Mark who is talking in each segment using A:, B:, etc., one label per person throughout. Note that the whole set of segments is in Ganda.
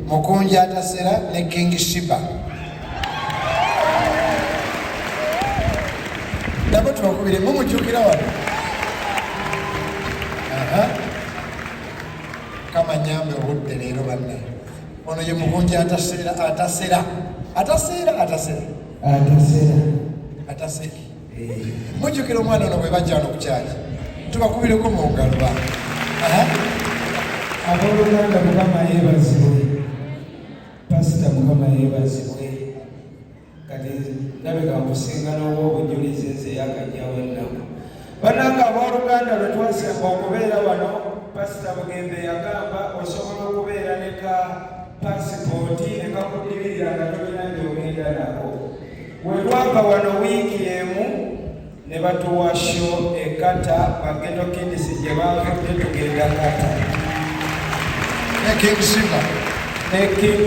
A: Mukunji Atasera ne King Shiba. Nabo tubakubire mumujjukira wano. Kama nyambe obudde leero banne. Ono ye Mukunji Atasera. Mujjukira omwana ono bwe bajja wano ku kyaki. Tubakubireko mu ngalo ba.
B: Abooluganda Mukama yeebazibwe. Pasita Mukama yeebazibwe. Kati ndabika nkusinga n'obwobujulizi nze yakajjawo ennaku. Bannange abooluganda lwe twasemba okubeera wano, Pasita Bugembe yagamba osobola okubeera ne ka pasipooti ne kakudibirira nga tolina gy'ogenda nako. Bwe twava wano wiiki emu ne batuwa show ekata Bageto Kids gye baavudde tugenda kata. King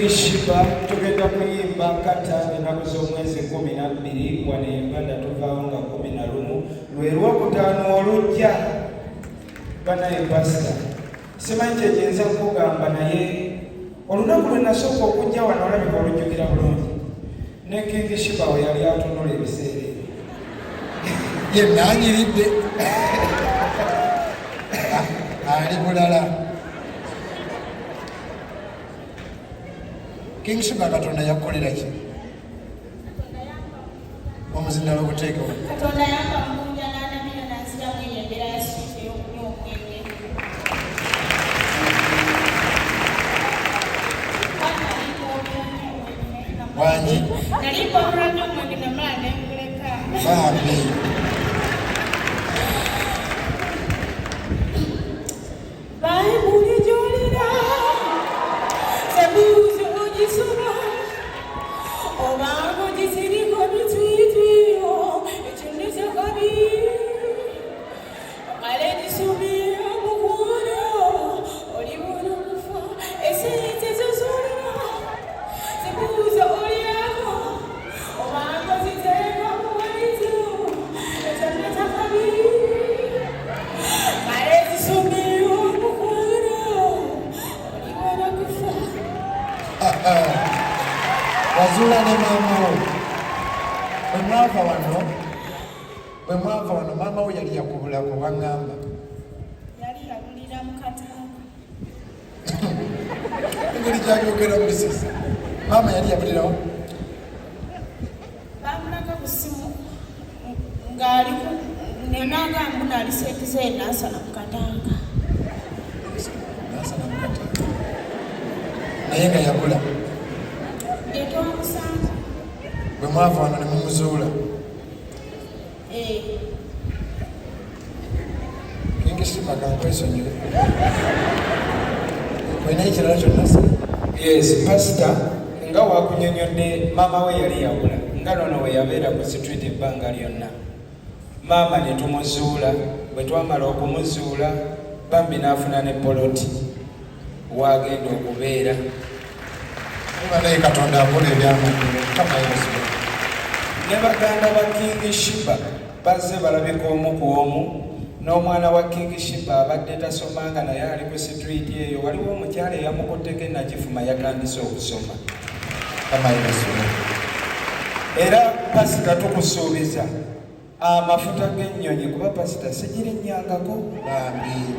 B: Shiba tugenda kuyimba kata ennaku z'omwezi 12 wano Uganda tuvaawo nga 11 lwe Lwokutaano olujja. Banaye Pasita simanyi kyekyenza kugamba naye olunaku lwe nasooka okujja wano olabika olujjukira bulungi. Ne King Shiba we yali atunula ebiseera
A: ye nanyiridde ali bulala. King Shiba Katonda yakolera ki? Omuzindalo okuteekawo.
C: Katonda yamba Mukunji n'anamira n'aziramu embeera ya switi ey'okunywa omwenge.
A: Wangi.
C: Nali mpawula nnyo omwenge namala ne nguleka.
A: Bambi.
C: Bayibuli gy'olira, sebuuzi ogisoma, obanga ogisiriko bitwitwiyo, ekyoneza kabi. Okale gisumira mukwano, olibona okufa, esente zo z'olina, zibuuza olyako, obanga oziteeka mu walizo, ekyoneza kabi. Kale zisumira omukwano, olibona okufa.
A: Wazuula ne maama wo. Bwe mwava wano maama wo yali yakubulako waŋŋamba.
C: Yali yagulira mu Katanga.
A: Engeri gy'abyogera mu bisisa. Maama yali yabulirawo.
C: Bamulaka ku ssimu ng'ali nenagamba naali seeti ze n'asala mu Katanga.
A: N'asala mu Katanga. Naye nga yagula.
C: Twamusanga.
A: Bwe mwava wano ne mumuzuula. King Shiba kankwesonyiwe. Olina ekirala kyonna se?
B: Yes, Pasita nga wakunyonyodde maama we yali yawula nga nono we yabeera ku street ebbanga lyonna. Maama ne tumuzuula, bwe twamala okumuzuula bambi n'afuna ne poloti wagenda okubeera.
A: Naye Katonda akola ebyamagulu. Kama yeebazibwe.
B: Ne baganda ba King Shiba bazze balabika omu ku omu. N'omwana wa King Shiba abadde tasomanga naye ali ku street eyo. Waliwo omukyala eyamukutteko enagifuma yatandise okusoma.
A: Kama yeebazibwe.
B: Era Pasita tukusuubiza amafuta g'ennyonyi kuba Pasita sigirinnyangako.
A: Bambi.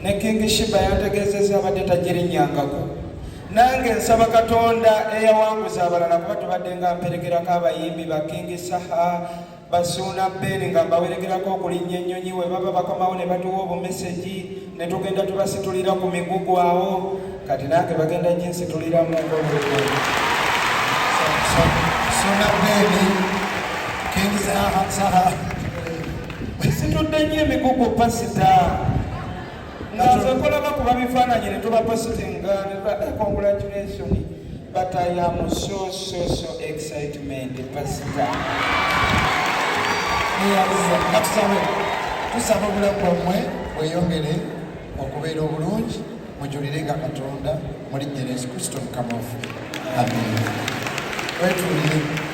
B: Ne King Shiba yantegeezezza abadde tagirinnyangako. Nange nsaba Katonda eyawanguza abalala kuba tubadde nga mperekerako abayimbi ba King Saha, Basuuna Beri nga mbawerekerako okulinnya ennyonyi we baba bakomawo ne batuwa obumeseji ne tugenda tubasitulira ku migugu awo. Kati nange bagenda ginsituliramu ng'olulungi.
A: Basuuna Beri, King Saha.
B: Situdde nnyo emigugu Pasita. Nazo kulaba kuba bifaananyi ne tuba positinga ne tuba congratulation but I am so excitement Pasita.
A: Tusaba obulamu bwammwe bweyongere okubeera obulungi mujulirenga Katonda mu linnya lya Yesu Kristo Mukama waffe. Amen. Wetulire.